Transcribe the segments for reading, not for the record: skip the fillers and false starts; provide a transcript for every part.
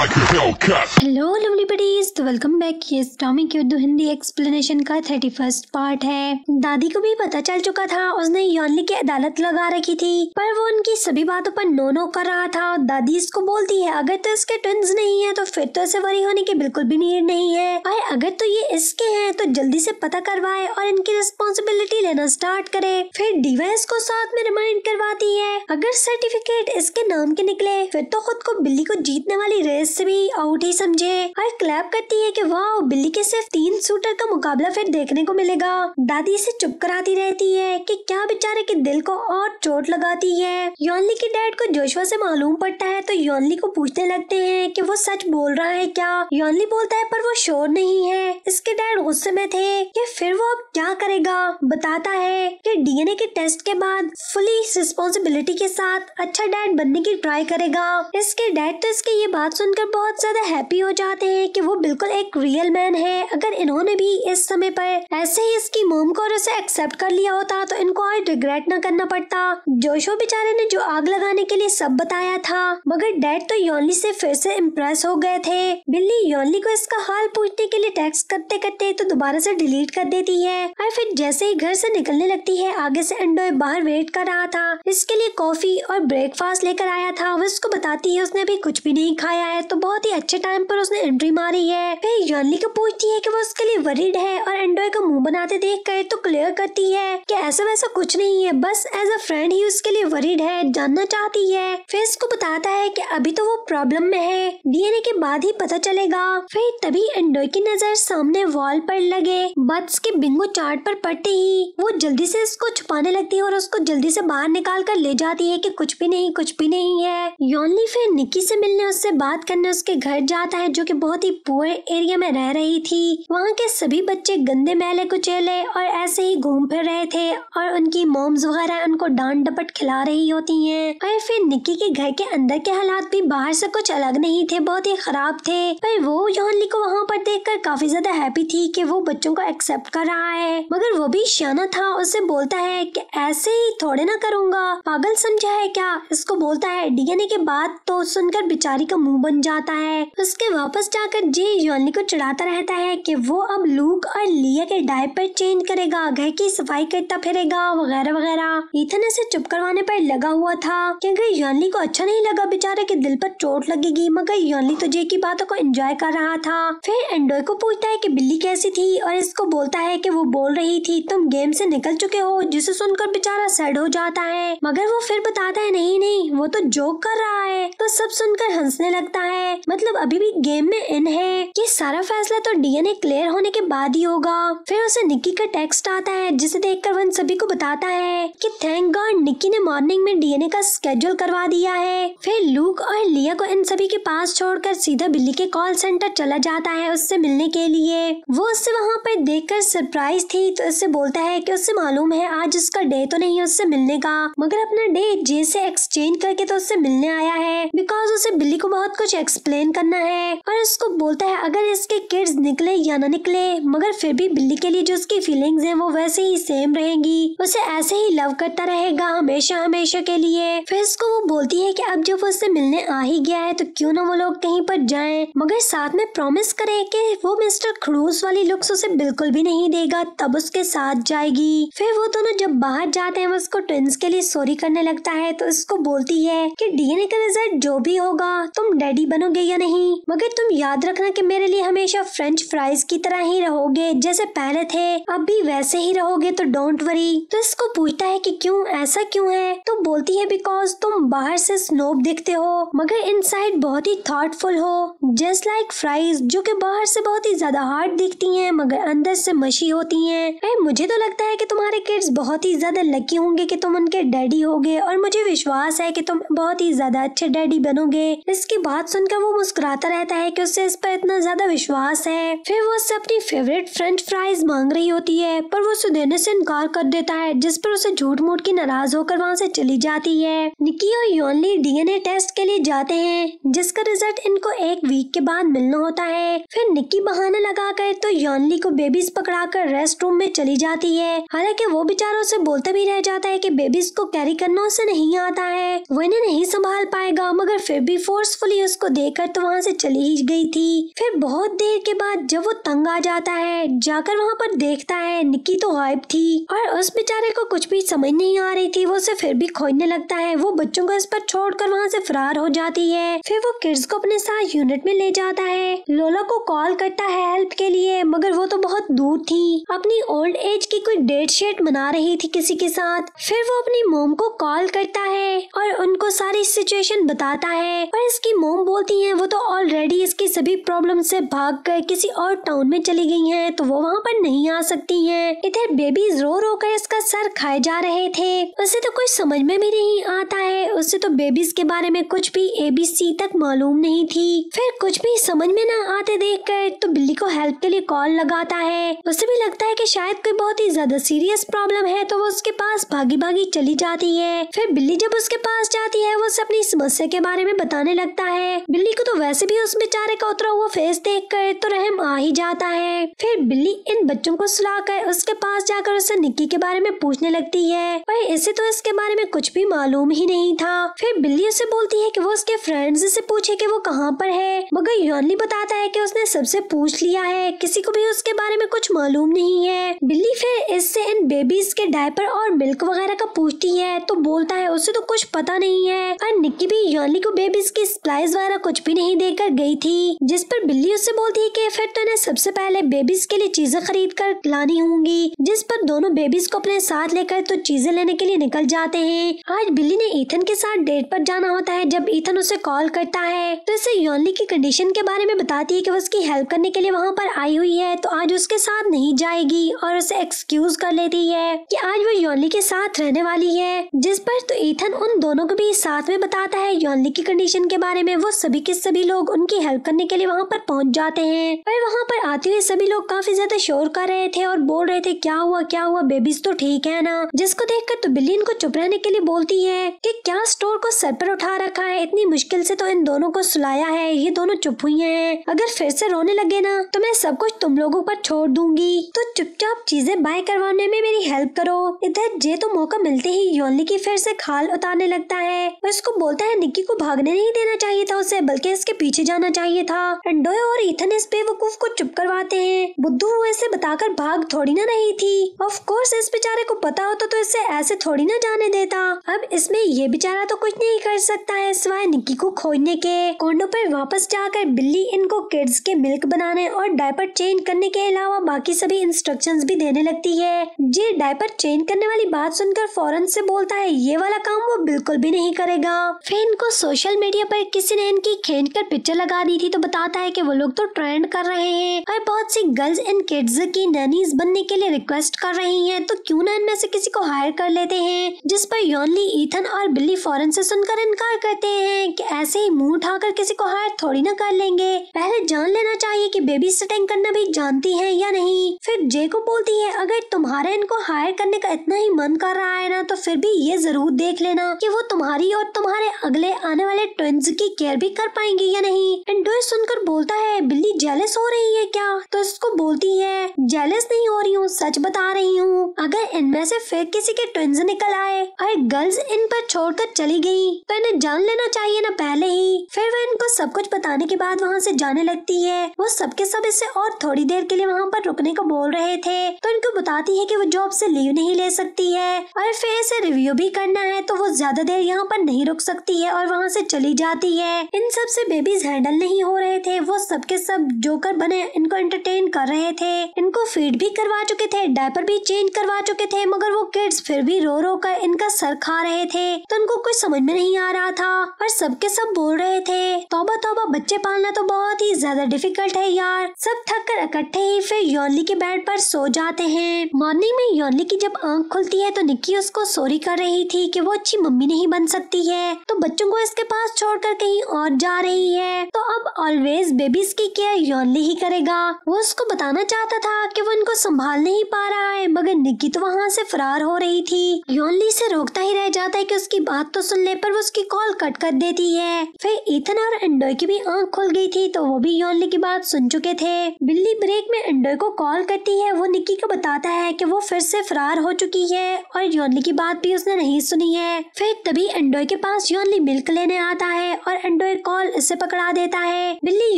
like a Hellcat. Hello lovely buddies, तो welcome back. ये Tommy की उर्दू हिंदी एक्सप्लेनेशन का 31st पार्ट है। दादी को भी पता चल चुका था, उसने यॉनली की अदालत लगा रखी थी, पर वो उनकी सभी बातों पर नो कर रहा था। दादी इसको बोलती है अगर तो इसके ट्विंस नहीं है तो फिर तो इसे वरी होने की बिल्कुल भी नीड नहीं है, और अगर तो ये इसके हैं तो जल्दी से पता करवाए और इनकी रिस्पॉन्सिबिलिटी लेना स्टार्ट करे। फिर डीवा इसको साथ में रिमाइंड करवाती है अगर सर्टिफिकेट इसके नाम के निकले फिर तो खुद को बिल्ली को जीतने वाली रेस से भी आउट ही समझे, और क्लैप करती है कि वाह, बिल्ली के सिर्फ 3 शूटर का मुकाबला फिर देखने को मिलेगा। दादी इसे चुप कराती रहती है कि क्या बेचारे के दिल को और चोट लगाती है। यॉनली के डैड को जोशुआ से मालूम पड़ता है तो यॉनली को पूछने लगते हैं कि वो सच बोल रहा है क्या। यॉनली बोलता है पर वो श्योर नहीं है। इसके डैड गुस्से में थे कि फिर वो अब क्या करेगा। बताता है कि डीएनए के टेस्ट के बाद फुली रिस्पॉन्सिबिलिटी के साथ अच्छा डैड बनने की ट्राई करेगा। इसके डैड तो इसकी ये बात सुनकर बहुत ज्यादा हैप्पी हो जाते हैं कि वो बिल्कुल एक रियल मैन है। अगर इन्होंने भी इस समय पर ऐसे ही इसकी मॉम को और उसे एक्सेप्ट कर लिया होता तो इनको और रिग्रेट न करना पड़ता। जोशुआ बेचारे ने जो आग लगाने के लिए सब बताया था, मगर डैड तो यॉनली से फिर से इम्प्रेस हो गए थे। बिल्ली यॉनली को इसका हाल पूछने के लिए टेक्स्ट करते करते तो दोबारा से डिलीट कर देती है, और फिर जैसे ही घर से निकलने लगती है आगे से एंडोय बाहर वेट कर रहा था, इसके लिए कॉफी और ब्रेकफास्ट लेकर आया था। वो इसको बताती है उसने अभी कुछ भी नहीं खाया है, तो बहुत ही अच्छे टाइम पर उसने एंट्री मारी है। फिर यॉनली को पूछती है कि वो उसके लिए वरीड है, और एंडोय का मुंह बनाते देख कर तो क्लियर करती है कि ऐसा वैसा कुछ नहीं है, बस एज अ फ्रेंड ही उसके लिए वरीड है, जानना चाहती है। फिर इसको बताता है कि अभी तो वो प्रॉब्लम में है, डीएनए के बाद ही पता चलेगा। फिर तभी एंडोय की नजर सामने वॉल पर लगे बट्स के बिंगो चार्ट पर पड़ते ही वो जल्दी से इसको छुपाने लगती है और उसको जल्दी से बाहर निकाल कर ले जाती है कि कुछ भी नहीं है। यॉनली फिर निक्की से मिलने, उससे बात करने उसके घर जाता है जो कि बहुत ही पुअर एरिया में रह रही थी। वहाँ के सभी बच्चे गंदे मैले कुचेले और ऐसे ही घूम फिर रहे थे, और उनकी मॉम्स वगैरह उनको डांट डपट खिला रही होती हैं। और फिर निक्की के घर के अंदर के हालात भी बाहर से कुछ अलग नहीं थे, बहुत ही खराब थे, पर वो यॉनली को वहाँ पर देखकर काफी ज्यादा हैप्पी थी कि वो बच्चों को एक्सेप्ट कर रहा है। मगर वो भी शाना था, उससे बोलता है कि ऐसे ही थोड़े ना करूंगा, पागल समझा है क्या। इसको बोलता है डीएनए के बाद तो सुनकर बेचारी का मुंह बन जाता है। उसके वापस जाकर जे यॉनली को चिढ़ाता रहता है कि वो अब लूक और लिया के डायपर चेंज करेगा, घर की सफाई करता फिरेगा वगैरह वगैरह। ईथन इसे चुप करवाने पर लगा हुआ था कि अगर यॉनली को अच्छा नहीं लगा बेचारे के दिल पर चोट लगेगी, मगर यॉनली तो जे की बातों को एंजॉय कर रहा था। फिर एंडोय को पूछता है कि बिल्ली कैसी थी, और इसको बोलता है कि वो बोल रही थी तुम गेम से निकल चुके हो, जिसे सुनकर बेचारा सैड हो जाता है, मगर वो फिर बताता है नहीं वो तो जोक कर रहा है। तो सब सुनकर हंसने लगता है, मतलब अभी भी गेम में इन है। ये सारा फैसला तो डीएनए क्लियर होने के बाद ही होगा। फिर उसे निक्की का टेक्स्ट आता है जिसे देखकर वन सभी को बताता है कि थैंक गॉड निक्की ने मॉर्निंग में डीएनए का स्केड्यूल करवा दिया है। फिर लूक और लिया को इन सभी के पास छोड़कर सीधा बिल्ली के कॉल सेंटर चला जाता है उससे मिलने के लिए। वो उससे वहाँ पर देखकर सरप्राइज थी, तो उससे बोलता है कि उससे मालूम है आज उसका डे तो नहीं उससे मिलने का, मगर अपना डे जे से एक्सचेंज करके तो उससे मिलने आया है, बिकॉज उसे बिल्ली को बहुत कुछ एक्सप्लेन करना है। और इसको बोलता है अगर इसके किड्स निकले या ना निकले, मगर फिर भी बिल्ली के लिए जो उसकी फीलिंग्स हैं वो वैसे ही सेम रहेंगी, उसे ऐसे ही लव करता रहेगा हमेशा के लिए। फिर इसको वो बोलती है कि अब जब वो उससे मिलने आ ही गया है तो क्यों ना वो लोग कहीं पर जाएं, मगर साथ में प्रॉमिस करे कि वो मिस्टर खड़ूस वाली लुक्स उसे बिल्कुल भी नहीं देगा, तब उसके साथ जाएगी। फिर वो दोनों जब बाहर जाते हैं वो उसको ट्विंस के लिए सॉरी करने लगता है, तो इसको बोलती है कि डीएनए का रिजल्ट जो भी होगा तुम डैडी बनोगे या नहीं, मगर तुम याद रखना कि मेरे लिए हमेशा फ्रेंच फ्राइज की तरह ही रहोगे, जैसे पहले थे अब भी वैसे ही रहोगे, तो डोंट वरी। तो इसको पूछता है कि क्यों, ऐसा क्यों है। तो बोलती है बिकॉज तुम बाहर से स्नोब दिखते हो मगर इनसाइड बहुत ही थॉटफुल हो, जस्ट लाइक फ्राइज जो कि बाहर से बहुत ही ज्यादा हार्ड दिखती हैं मगर अंदर से मशी होती हैं। मुझे तो लगता है कि तुम्हारे किड्स बहुत ही ज्यादा लकी होंगे कि तुम उनके डैडी होगे, और मुझे विश्वास है कि तुम बहुत ही ज्यादा अच्छे डैडी बनोगे। इसकी बात सुनकर वो मुस्कुराता रहता है कि उससे इस पर इतना ज्यादा विश्वास है। फिर वो उससे अपनी फेवरेट फ्रेंच फ्राइज मांग रही होती है, पर वो उसे देने से इनकार कर देता है, जिस पर उसे झूठ मूठ की नाराज होकर वहाँ से चली जाती है। निक्की और यॉनली डीएनए टेस्ट के लिए जाते हैं, जिसका रिजल्ट इनको 1 वीक के बाद मिलना होता है। फिर निक्की बहाना लगाकर तो यॉनली को बेबीज पकड़ाकर रेस्ट रूम में चली जाती है, हालांकि वो बेचारा उसे बोलता भी रह जाता है कि बेबीज को कैरी करना उसे नहीं आता है, वो इन्हें नहीं संभाल पाएगा, मगर फिर भी फोर्सफुली उसको उसको देखकर तो वहाँ से चली ही गई थी। फिर बहुत देर के बाद जब वो तंग आ जाता है, जाकर वहाँ पर देखता है निक्की तो गायब थी और उस बेचारे को कुछ भी समझ नहीं आ रही थी। वो उसे फिर भी खोजने लगता है। वो बच्चों को इस पर छोड़कर वहाँ से फरार हो जाती है। फिर वो किड्स को अपने साथ यूनिट में ले जाता है। लोला को कॉल करता है हेल्प के लिए, मगर वो तो बहुत दूर थी, अपनी ओल्ड एज की कोई डेट शीट मना रही थी किसी के साथ। फिर वो अपनी मोम को कॉल करता है और उनको सारी सिचुएशन बताता है और इसकी मोम बोलती है वो तो ऑलरेडी इसकी सभी प्रॉब्लम से भागकर किसी और टाउन में चली गई हैं, तो वो वहाँ पर नहीं आ सकती हैं। इधर बेबीज रो रो कर इसका सर खाए जा रहे थे। उसे तो कुछ समझ में भी नहीं आता है। उसे तो बेबीज के बारे में कुछ भी ABC तक मालूम नहीं थी। फिर कुछ भी समझ में न आते देखकर तो बिल्ली को हेल्प के लिए कॉल लगाता है। उसे भी लगता है कि शायद कोई बहुत ही ज्यादा सीरियस प्रॉब्लम है, तो वो उसके पास भागी भागी चली जाती है। फिर बिल्ली जब उसके पास जाती है वो उसे अपनी समस्या के बारे में बताने लगता है। बिल्ली को तो वैसे भी उस बेचारे का उतरा हुआ फेस देखकर तो रहम आ ही जाता है। फिर बिल्ली इन बच्चों को सुलाकर उसके पास जाकर उससे निक्की के बारे में पूछने लगती है और इसे तो इसके बारे में कुछ भी मालूम ही नहीं था। फिर बिल्ली उसे बोलती है कि वो उसके फ्रेंड्स से पूछे कि वो कहाँ पर है, मगर यॉनली बताता है कि उसने सबसे पूछ लिया है, किसी को भी उसके बारे में कुछ मालूम नहीं है। बिल्ली फिर इससे इन बेबीज के डायपर और मिल्क वगैरह का पूछती है तो बोलता है उसे तो कुछ पता नहीं है। और निक्की भी यॉनली को बेबीज की सप्लाईज वगैरह कुछ भी नहीं देकर गई थी, जिस पर बिल्ली उससे बोलती है कि फिर तो इन्हें सबसे पहले बेबीज के लिए चीजें खरीद कर लानी होंगी, जिस पर दोनों बेबीज को अपने साथ लेकर तो चीजें लेने के लिए निकल जाते हैं। आज बिल्ली ने ईथन के साथ डेट पर जाना होता है। जब ईथन उसे कॉल करता है तो इसे यॉनली की कंडीशन के बारे में बताती है कि वो उसकी हेल्प करने के लिए वहाँ पर आई हुई है, तो आज उसके साथ नहीं जाएगी और उसे एक्सक्यूज कर लेती है कि आज वो यॉनली के साथ रहने वाली है। जिस पर तो ईथन उन दोनों को भी साथ में बताता है यॉनली की कंडीशन के बारे में। वो सभी के सभी लोग उनकी हेल्प करने के लिए वहाँ पर पहुँच जाते हैं। पर वहाँ पर आते हुए सभी लोग काफी ज्यादा शोर कर रहे थे और बोल रहे थे क्या हुआ बेबीज तो ठीक है ना। जिसको देखकर तो बिल्ली इनको चुप रहने के लिए बोलती है कि क्या स्टोर को सर पर उठा रखा है, इतनी मुश्किल से तो इन दोनों को सुलाया है, ये दोनों चुप हुई हैं। अगर फिर से रोने लगे ना तो मैं सब कुछ तुम लोगों पर छोड़ दूंगी, तो चुपचाप चीजें बाय करवाने में मेरी हेल्प करो। इधर जे तो मौका मिलते ही यॉनली की फिर से खाल उतारने लगता है। उसको बोलता है निक्की को भागने नहीं देना चाहिए था उसे, बल्कि इसके पीछे जाना चाहिए था। एंडोय और ईथन इस बेवकूफ को चुप करवाते हैं। बुद्धू ऐसे बताकर भाग थोड़ी ना रही थी। ऑफ कोर्स इस बेचारे को पता होता तो इसे ऐसे थोड़ी ना जाने देता। अब इसमें ये बेचारा तो कुछ नहीं कर सकता है सिवाय निक्की को खोजने के। कोंडो पर वापस जाकर बिल्ली इनको किड्स के मिल्क बनाने और डायपर चेंज करने के अलावा बाकी सभी इंस्ट्रक्शंस भी देने लगती है। जे डायपर चेंज करने वाली बात सुनकर फौरन से बोलता है ये वाला काम वो बिल्कुल भी नहीं करेगा। फिर इनको सोशल मीडिया पर किसी ने इनकी खींचकर पिक्चर लगा दी थी तो बताता है कि वो लोग तो ट्रेंड कर रहे हैं और बहुत सी गर्ल्स इन किड्स की नैनीज बनने के लिए रिक्वेस्ट कर रही हैं, तो क्यों ना इनमें से किसी को हायर कर लेते हैं। जिस पर यॉनली, ईथन और बिल्ली फौरन से सुनकर इनकार करते हैं कि ऐसे ही मुंह उठाकर किसी को हायर थोड़ी ना कर लेंगे, पहले जान लेना चाहिए कि बेबी सिटिंग करना भी जानती है या नहीं। फिर जे को बोलती है अगर तुम्हारा इनको हायर करने का इतना ही मन कर रहा है ना तो फिर भी ये जरूर देख लेना कि वो तुम्हारी और तुम्हारे अगले आने वाले ट्विंस की केयर भी कर पाएंगे या नहीं। एंडोय सुनकर बोलता है बिल्ली जेलस हो रही है क्या, तो उसको बोलती है जेलस नहीं हो रही हूँ, सच बता रही हूँ। अगर इनमें से फिर किसी के ट्विंस निकल आए और गर्ल्स इन पर छोड़कर चली गई तो इन्हें जान लेना चाहिए ना पहले ही। फिर वो इनको सब कुछ बताने के बाद वहाँ से जाने लगती है। वो सबके सब इससे और थोड़ी देर के लिए वहाँ पर रुकने को बोल रहे थे तो इनको बताती है कि वो जॉब से लीव नहीं ले सकती है और फिर इसे रिव्यू भी करना है, तो वो ज्यादा देर यहाँ पर नहीं रुक सकती है और वहाँ से चली जाती है। इन सब से बेबीज हैंडल नहीं हो रहे थे। वो सबके सब जोकर बने इनको एंटरटेन कर रहे थे। इनको फीड भी करवा चुके थे, डायपर भी चेंज करवा चुके थे, मगर वो किड्स फिर भी रो रो कर इनका सर खा रहे थे, तो उनको कुछ समझ में नहीं आ रहा था और सबके सब बोल रहे थे तौबा तौबा, बच्चे पालना तो बहुत ही ज्यादा डिफिकल्ट है यार। सब थक कर इकट्ठे ही फिर यॉनली के बेड पर सो जाते हैं। मॉर्निंग में यॉनली की जब आंख खुलती है तो निक्की उसको सॉरी कर रही थी कि वो अच्छी मम्मी नहीं बन सकती है, तो बच्चों को इसके पास छोड़कर कहीं और जा रही है, तो अब ऑलवेज बेबीज की केयर यॉनली ही करेगा। वो उसको बताना चाहता था कि वो इनको संभाल नहीं पा रहा है, मगर निक्की तो वहाँ से फरार हो रही थी। यॉनली से रोकता ही रह जाता है कि उसकी बात तो सुन ले, पर वो उसकी कॉल कट कर देती है। फिर ईथन और एंडोय की भी आंख खुल गई थी तो वो भी यॉनली की बात सुन चुके थे। बिल्ली ब्रेक में एंडोय को कॉल करती है। वो निक्की को बताता है कि वो फिर से फरार हो चुकी है और यॉनली की बात भी उसने नहीं सुनी है। फिर तभी एंडोय के पास यॉनली मिल्क लेने आता है और एंडोय फिर कॉल इसे पकड़ा देता है। बिल्ली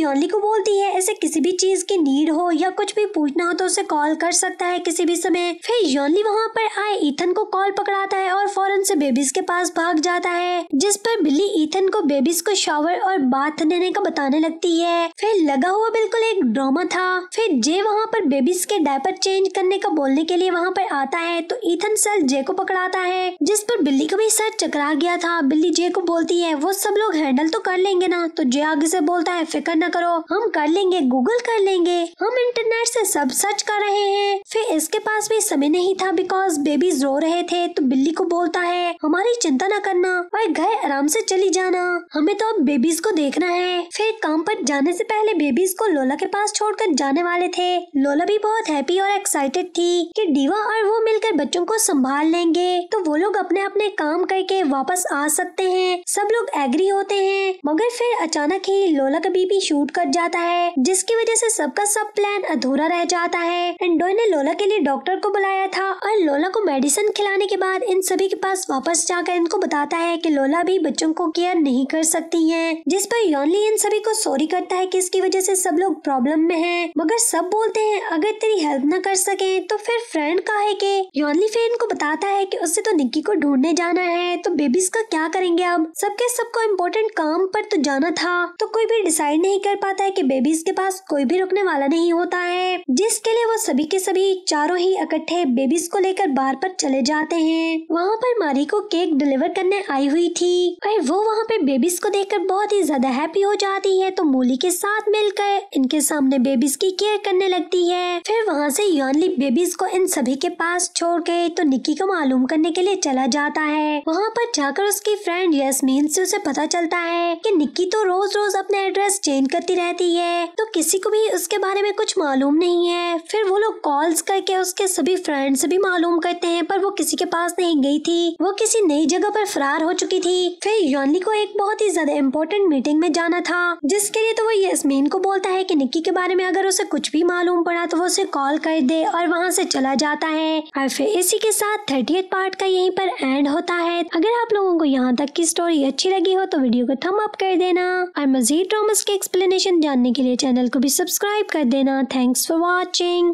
योनली को बोलती है इसे किसी भी चीज की नीड हो या कुछ भी पूछना हो तो उसे कॉल कर सकता है किसी भी समय। फिर योनली वहाँ पर आए ईथन को कॉल पकड़ाता है और फौरन से बेबीज के पास भाग जाता है, जिस पर बिल्ली ईथन को बेबीज को शावर और बाथ देने का बताने लगती है। फिर लगा हुआ बिल्कुल एक ड्रामा था। फिर जे वहाँ पर बेबीज के डायपर चेंज करने का बोलने के लिए वहाँ पर आता है तो ईथन सेल जे को पकड़ाता है, जिस पर बिल्ली का भी सर चकरा गया था। बिल्ली जे को बोलती है वो सब लोग हैंडल तो कर लेंगे ना, तो जे आगे से बोलता है फिक्र न करो, हम कर लेंगे, गूगल कर लेंगे, हम इंटरनेट से सब सर्च कर रहे हैं। फिर इसके पास भी समय नहीं था बिकॉज बेबीज रो रहे थे, तो बिल्ली को बोलता है हमारी चिंता न करना और घर आराम से चली जाना, हमें तो अब बेबीज को देखना है। फिर काम पर जाने से पहले बेबीज को लोला के पास छोड़कर जाने वाले थे। लोला भी बहुत हैप्पी और एक्साइटेड थी कि डीवा और वो मिलकर बच्चों को संभाल लेंगे, तो वो लोग अपने अपने काम करके वापस आ सकते हैं। सब लोग एग्री होते हैं, मगर फिर अचानक ही लोला का बीपी शूट कर जाता है, जिसकी वजह से सबका सब प्लान अधूरा रह जाता है। एंडोय ने लोला के लिए डॉक्टर को बुलाया था और लोला को मेडिसिन खिलाने के बाद इन सभी के पास वापस जाकर इनको बताता है कि लोला भी बच्चों को केयर नहीं कर सकती है, जिस पर योनली इन सभी को सॉरी करता है कि इसकी वजह से सब लोग प्रॉब्लम में हैं। मगर सब बोलते हैं अगर तेरी हेल्प न कर सके तो फिर फ्रेंड काहे के। योनली फिर इनको बताता है कि उससे तो निक्की को ढूंढने जाना है, तो बेबीज का क्या करेंगे अब, सबके सबको इम्पोर्टेंट काम पर तो जाना था, तो कोई भी डिसाइड नहीं कर पाता है कि बेबीज के पास कोई भी रुकने वाला नहीं होता है, जिसके लिए वो सभी के सभी चारों ही इकट्ठे बेबीज को लेकर बार पर चले जाते हैं। वहाँ पर मारी को केक डिलीवर करने आई हुई थी और वो वहाँ पे बेबीज को देखकर बहुत ही ज्यादा हैप्पी हो जाती है, तो मूली के साथ मिलकर इनके सामने बेबीज की केयर करने लगती है। फिर वहाँ से योनली बेबीज को इन सभी के पास छोड़ के तो निक्की को मालूम करने के लिए चला जाता है। वहाँ पर जाकर उसकी फ्रेंड यस्मीन से उसे पता चलता है कि निक्की तो रोज रोज अपने एड्रेस चेंज करती रहती है, तो किसी को भी उसके बारे में कुछ मालूम नहीं है। फिर वो लोग कॉल्स करके उसके सभी फ्रेंड से भी मालूम करते हैं, पर वो किसी के पास नहीं गई थी, वो किसी नई जगह पर फरार हो चुकी थी। फिर योनली को एक बहुत ही ज्यादा इम्पोर्टेंट मीटिंग में जाना था, जिसके लिए तो वो यस्मीन को बोलता है कि निक्की के बारे में अगर उसे कुछ भी मालूम पड़ा तो वो उसे कॉल कर दे, और वहाँ से चला जाता है। और फिर इसी के साथ 30th पार्ट का यहीं पर एंड होता है। अगर आप लोगों को यहाँ तक की स्टोरी अच्छी लगी हो तो वीडियो को थम अप कर देना और मजीद ड्रामास के एक्सप्लेनेशन जानने के लिए चैनल को भी सब्सक्राइब कर देना। Thanks for watching.